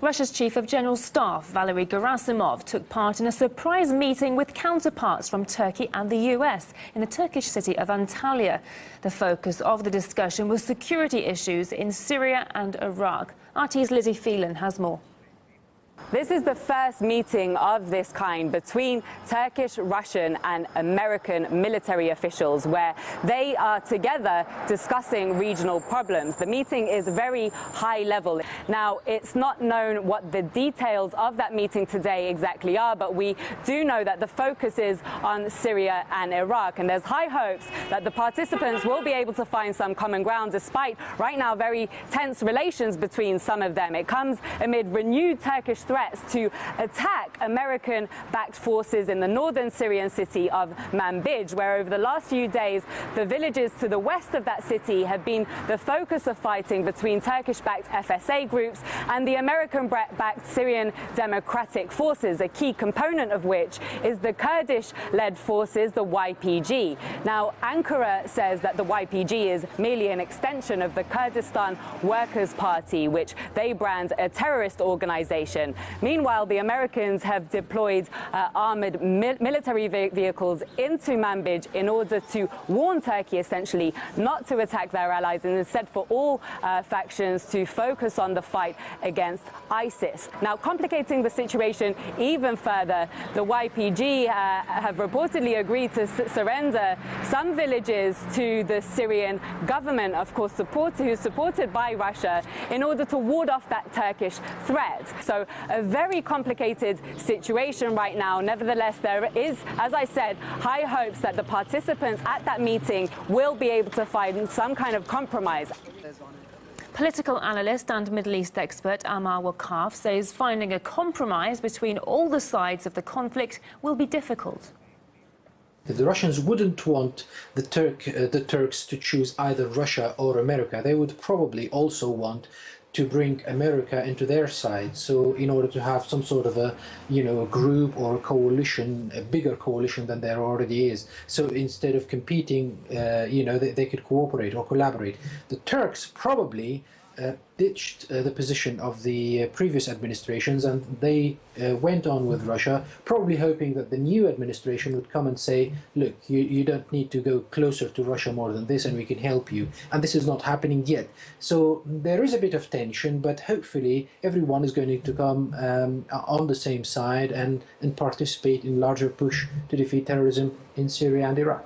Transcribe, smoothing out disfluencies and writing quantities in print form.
Russia's Chief of General Staff, Valery Gerasimov, took part in a surprise meeting with counterparts from Turkey and the US in the Turkish city of Antalya. The focus of the discussion was security issues in Syria and Iraq. RT's Lizzie Phelan has more. This is the first meeting of this kind between Turkish, Russian and American military officials where they are together discussing regional problems. The meeting is very high level. Now, it's not known what the details of that meeting today exactly are, but we do know that the focus is on Syria and Iraq, and there's high hopes that the participants will be able to find some common ground despite right now very tense relations between some of them. It comes amid renewed Turkish threats to attack American-backed forces in the northern Syrian city of Manbij, where over the last few days the villages to the west of that city have been the focus of fighting between Turkish-backed FSA groups and the American-backed Syrian Democratic Forces, a key component of which is the Kurdish-led forces, the YPG. Now, Ankara says that the YPG is merely an extension of the Kurdistan Workers' Party, which they brand a terrorist organization. Meanwhile, the Americans have deployed armored military vehicles into Manbij in order to warn Turkey, essentially, not to attack their allies and instead for all factions to focus on the fight against ISIS. Now, complicating the situation even further, the YPG have reportedly agreed to surrender some villages to the Syrian government, of course, who's supported by Russia, in order to ward off that Turkish threat. So a very complicated situation right now. Nevertheless, there is, as I said, high hopes that the participants at that meeting will be able to find some kind of compromise. Political analyst and Middle East expert Amar Wakaf says finding a compromise between all the sides of the conflict will be difficult. The Russians wouldn't want the Turks to choose either Russia or America. They would probably also want to bring America into their side. So in order to have some sort of a group or a coalition, a bigger coalition than there already is. So instead of competing, they could cooperate or collaborate. The Turks probably ditched the position of the previous administrations, and they went on with Russia, probably hoping that the new administration would come and say, look, you don't need to go closer to Russia more than this, and we can help you. And this is not happening yet. So there is a bit of tension, but hopefully everyone is going to come on the same side and participate in larger push to defeat terrorism in Syria and Iraq.